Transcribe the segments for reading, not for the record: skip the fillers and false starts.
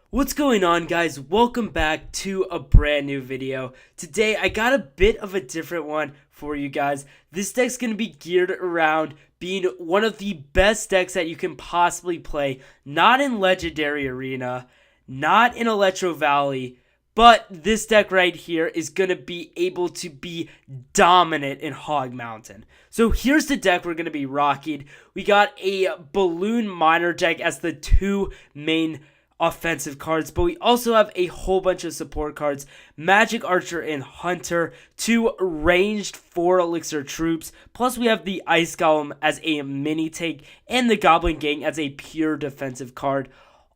What's going on, guys? Welcome back to a brand new video. Today I got a bit of a different one for you guys. This deck's going to be geared around being one of the best decks that you can possibly play, not in Legendary Arena, not in Electro Valley, but this deck right here is going to be able to be dominant in Hog Mountain. So here's the deck we're going to be rocking. We got a Balloon Miner deck as the two main offensive cards, but we also have a whole bunch of support cards: Magic Archer and Hunter, two ranged 4 elixir troops, plus we have the Ice Golem as a mini tank and the Goblin Gang as a pure defensive card.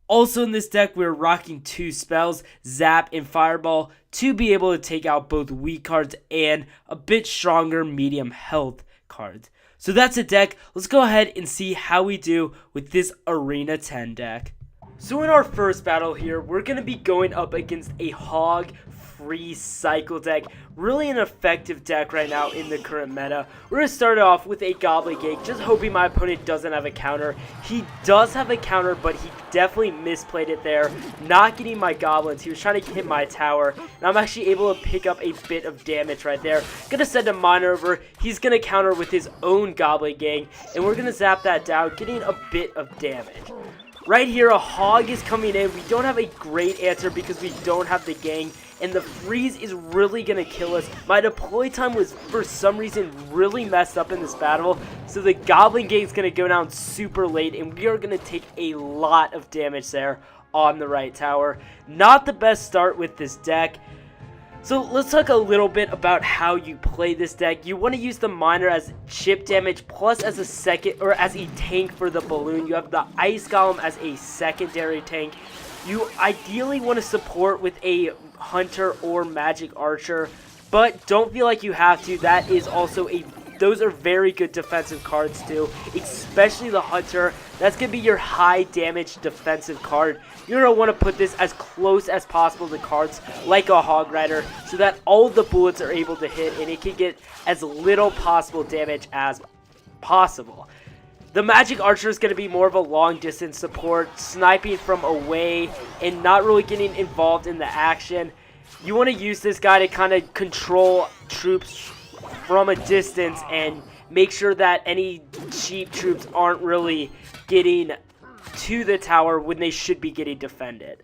Also in this deck, we're rocking 2 spells, Zap and Fireball, to be able to take out both weak cards and a bit stronger medium health cards. So that's a deck. Let's go ahead and see how we do with this Arena 10 deck. So in our first battle here, we're going to be going up against a Hog free cycle deck. Really an effective deck right now in the current meta. We're going to start off with a Goblin Gang, just hoping my opponent doesn't have a counter. He does have a counter, but he definitely misplayed it there, not getting my goblins. He was trying to hit my tower, and I'm actually able to pick up a bit of damage right there. Gonna send a miner over. He's gonna counter with his own Goblin Gang, and we're gonna zap that down, getting a bit of damage. Right here, a Hog is coming in. We don't have a great answer because we don't have the gang, and the freeze is really going to kill us. My deploy time was, for some reason, really messed up in this battle, so the Goblin Gang is going to go down super late, and we are going to take a lot of damage there on the right tower. Not the best start with this deck. So let's talk a little bit about how you play this deck. You want to use the miner as chip damage, plus as a second, or as a tank for the balloon. You have the Ice Golem as a secondary tank. You ideally want to support with a Hunter or Magic Archer, but don't feel like you have to. That is also those are very good defensive cards too, especially the Hunter. That's going to be your high damage defensive card. You're going to want to put this as close as possible to cards like a Hog Rider, so that all of the bullets are able to hit and it can get as little possible damage as possible. The Magic Archer is going to be more of a long distance support, sniping from away and not really getting involved in the action. You want to use this guy to kind of control troops from a distance and make sure that any cheap troops aren't really getting to the tower when they should be getting defended.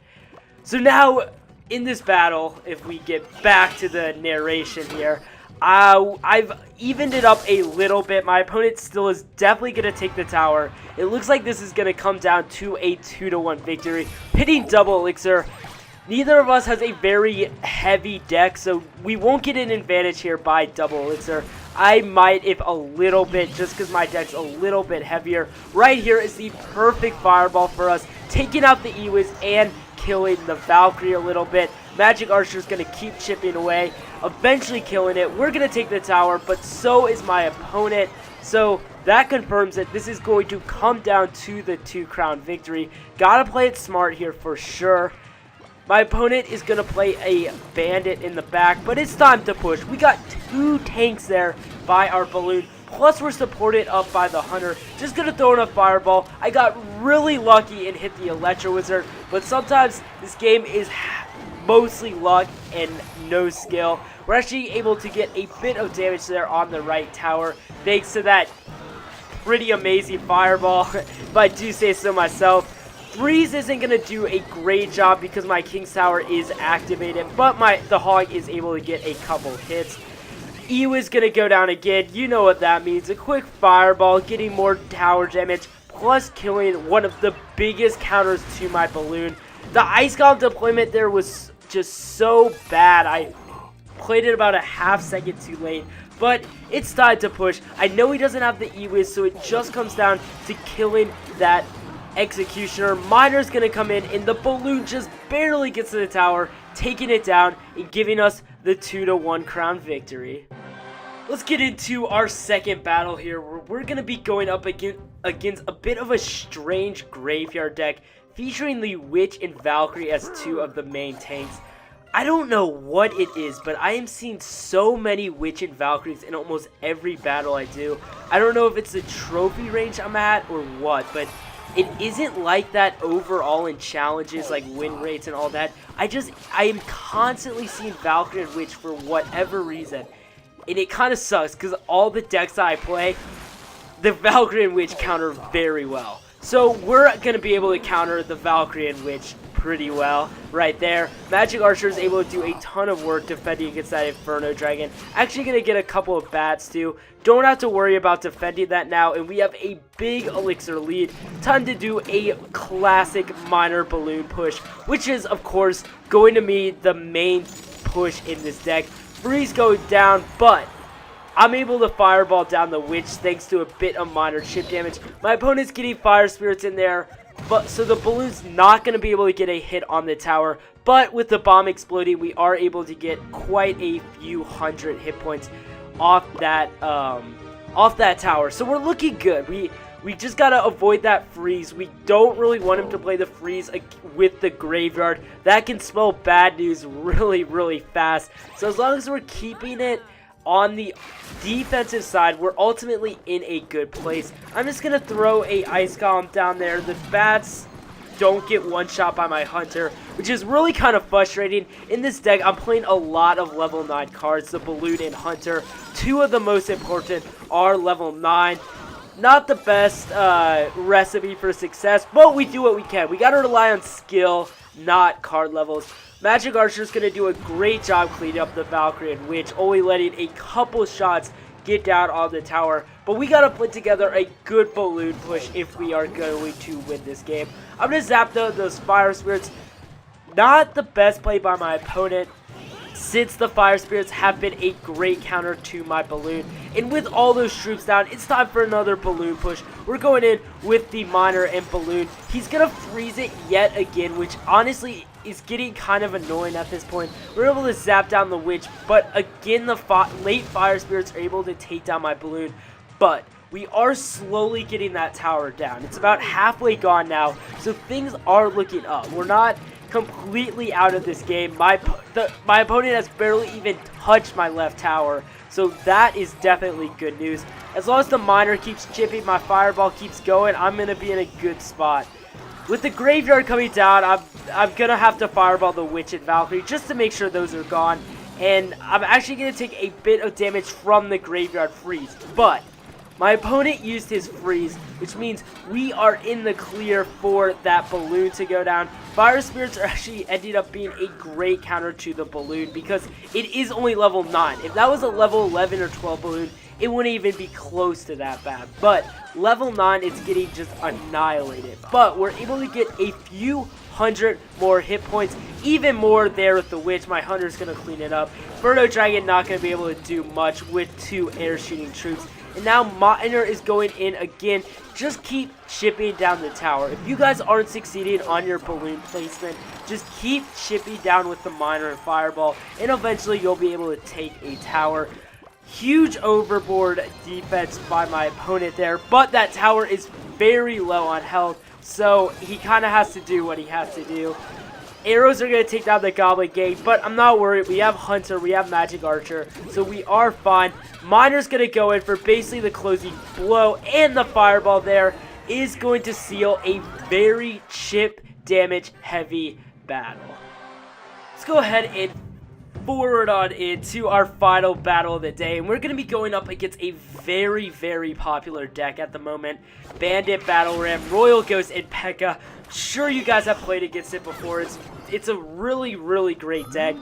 So now in this battle, if we get back to the narration here, I've evened it up a little bit. My opponent still is definitely going to take the tower. It looks like this is going to come down to a 2-1 victory, hitting double elixir. Neither of us has a very heavy deck, so we won't get an advantage here by double elixir. I might, if a little bit, just because my deck's a little bit heavier. Right here is the perfect fireball for us, taking out the Ewiz and killing the Valkyrie a little bit. Magic Archer is going to keep chipping away, eventually killing it. We're going to take the tower, but so is my opponent. So that confirms that this is going to come down to the 2-crown victory. Gotta play it smart here for sure. My opponent is going to play a bandit in the back, but it's time to push. We got 2 tanks there by our balloon, plus we're supported up by the Hunter. Just going to throw in a fireball. I got really lucky and hit the Electro Wizard, but sometimes this game is mostly luck and no skill. We're actually able to get a bit of damage there on the right tower, thanks to that pretty amazing fireball, if I do say so myself. Freeze isn't going to do a great job because my King's Tower is activated, but the Hog is able to get a couple hits. Ewiz is going to go down again. You know what that means. A quick fireball, getting more tower damage, plus killing one of the biggest counters to my balloon. The Ice Golem deployment there was just so bad. I played it about a half second too late, but it's time to push. I know he doesn't have the Ewiz, so it just comes down to killing that Executioner. Miner's gonna come in, and the balloon just barely gets to the tower, taking it down and giving us the 2-1 crown victory. Let's get into our second battle here, where we're gonna be going up against a bit of a strange graveyard deck, featuring the Witch and Valkyrie as 2 of the main tanks. I don't know what it is, but I am seeing so many Witch and Valkyries in almost every battle I do. I don't know if it's the trophy range I'm at or what, but It isn't like that overall in challenges like win rates and all that. I am constantly seeing Valkyrie and Witch for whatever reason. And it kind of sucks because all the decks that I play, the Valkyrie and Witch counter very well. So we're going to be able to counter the Valkyrie and Witch pretty well right there. Magic Archer is able to do a ton of work defending against that Inferno Dragon. Actually going to get a couple of bats too. Don't have to worry about defending that now, and we have a big elixir lead. Time to do a classic minor balloon push, which is of course going to be the main push in this deck. Freeze goes down, but I'm able to fireball down the Witch thanks to a bit of minor chip damage. My opponent's getting Fire Spirits in there, but so the balloon's not going to be able to get a hit on the tower. But with the bomb exploding, we are able to get quite a few hundred hit points off that tower. So we're looking good. We just got to avoid that freeze. We don't really want him to play the freeze with the graveyard. That can spell bad news really, really fast. So as long as we're keeping it on the defensive side, we're ultimately in a good place. I'm just going to throw a Ice Golem down there. The bats don't get one shot by my Hunter, which is really kind of frustrating. In this deck, I'm playing a lot of level 9 cards, the Balloon and Hunter. Two of the most important are level 9. Not the best recipe for success, but we do what we can. We got to rely on skill, not card levels. Magic Archer is going to do a great job cleaning up the Valkyrie and Witch, only letting a couple shots get down on the tower. But we got to put together a good balloon push if we are going to win this game. I'm going to zap those Fire Spirits. Not the best play by my opponent, since the Fire Spirits have been a great counter to my balloon. And with all those troops down, it's time for another balloon push. We're going in with the Miner and Balloon. He's going to freeze it yet again, which honestly is getting kind of annoying at this point. We're able to zap down the Witch, but again the late Fire Spirits are able to take down my Balloon. But we are slowly getting that tower down. It's about halfway gone now, so things are looking up. We're not completely out of this game. My opponent has barely even touched my left tower, so that is definitely good news. As long as the Miner keeps chipping, my Fireball keeps going, I'm going to be in a good spot. With the graveyard coming down, I'm going to have to Fireball the Witch and Valkyrie just to make sure those are gone. And I'm actually going to take a bit of damage from the graveyard freeze. But my opponent used his freeze, which means we are in the clear for that balloon to go down. Fire Spirits are actually ended up being a great counter to the balloon because it is only level 9. If that was a level 11 or 12 balloon, it wouldn't even be close to that bad. But level 9, it's getting just annihilated. But we're able to get a few hundred more hit points, even more there with the Witch. My Hunter's going to clean it up. Inferno Dragon not going to be able to do much with 2 air shooting troops. And now Miner is going in again. Just keep chipping down the tower. If you guys aren't succeeding on your balloon placement, just keep chipping down with the Miner and Fireball, and eventually you'll be able to take a tower. Huge overboard defense by my opponent there, but that tower is very low on health, so he kind of has to do what he has to do. Arrows are going to take down the Goblin Gang, but I'm not worried. We have Hunter, we have Magic Archer, so we are fine. Miner's going to go in for basically the closing blow, and the Fireball there is going to seal a very chip damage heavy battle. Let's go ahead and forward on into our final battle of the day, and we're going to be going up against a very, very popular deck at the moment. Bandit, Battle Ram, Royal Ghost, and P.E.K.K.A. Sure, you guys have played against it before. It's a really, really great deck,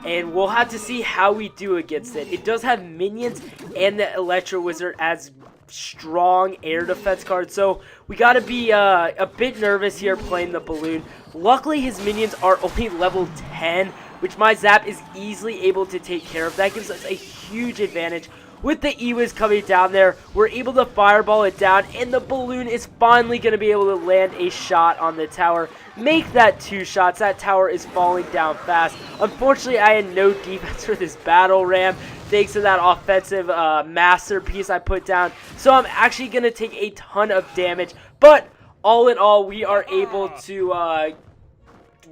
and we'll have to see how we do against it. It does have minions and the Electro Wizard as strong air defense cards, so we got to be a bit nervous here playing the Balloon. Luckily, his minions are only level 10, which my Zap is easily able to take care of. That gives us a huge advantage. With the E-Wiz coming down there, we're able to Fireball it down, and the Balloon is finally going to be able to land a shot on the tower. Make that 2 shots. That tower is falling down fast. Unfortunately, I had no defense for this Battle Ram, thanks to that offensive masterpiece I put down. So I'm actually going to take a ton of damage, but all in all, we are able to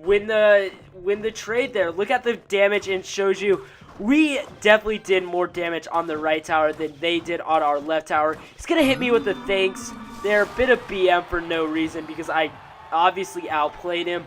win the trade there. Look at the damage, and shows you we definitely did more damage on the right tower than they did on our left tower. He's going to hit me with the thanks. They're a bit of BM for no reason because I obviously outplayed him.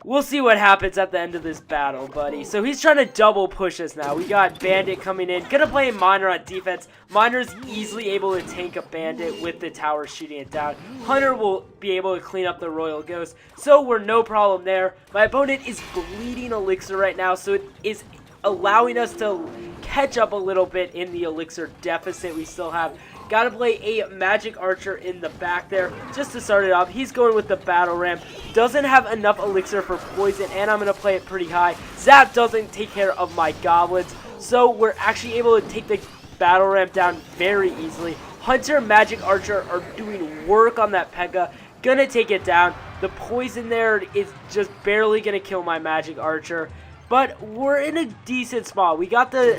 We'll see what happens at the end of this battle, buddy. So he's trying to double push us now. We got Bandit coming in. Gonna play Miner on defense. Miner's easily able to tank a Bandit with the tower shooting it down. Hunter will be able to clean up the Royal Ghost. So we're no problem there. My opponent is bleeding Elixir right now, so it is allowing us to catch up a little bit in the Elixir deficit we still have. Gotta play a Magic Archer in the back there just to start it off. He's going with the Battle Ram. Doesn't have enough Elixir for Poison, and I'm going to play it pretty high. Zap doesn't take care of my Goblins, so we're actually able to take the Battle Ram down very easily. Hunter and Magic Archer are doing work on that P.E.K.K.A. Gonna take it down. The Poison there is just barely going to kill my Magic Archer. But we're in a decent spot. We got the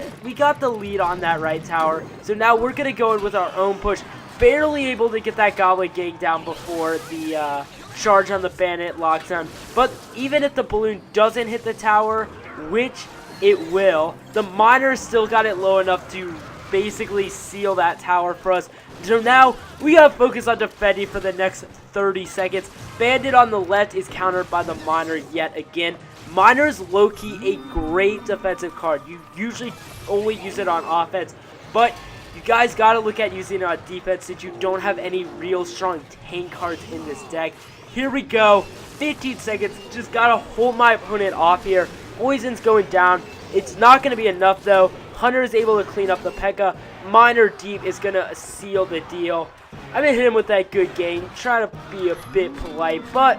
lead on that right tower. So now we're going to go in with our own push. Barely able to get that Goblin Gang down before the charge on the Bandit locks down. But even if the balloon doesn't hit the tower, which it will, the Miner still got it low enough to basically seal that tower for us. So now we got to focus on defending for the next 30 seconds. Bandit on the left is countered by the Miner yet again. Miner's low-key a great defensive card. You usually only use it on offense, but you guys got to look at using it on defense since you don't have any real strong tank cards in this deck. Here we go. 15 seconds. Just got to hold my opponent off here. Poison's going down. It's not going to be enough, though. Hunter is able to clean up the P.E.K.K.A. Miner deep is going to seal the deal. I'm going to hit him with that good game. Try to be a bit polite, but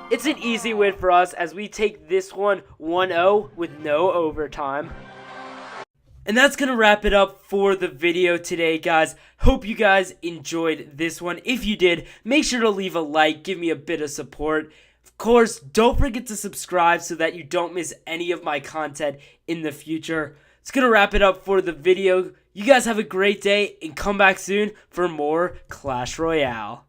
it's an easy win for us as we take this one 1-0 with no overtime. And that's going to wrap it up for the video today, guys. Hope you guys enjoyed this one. If you did, make sure to leave a like, give me a bit of support. Of course, don't forget to subscribe so that you don't miss any of my content in the future. It's going to wrap it up for the video. You guys have a great day and come back soon for more Clash Royale.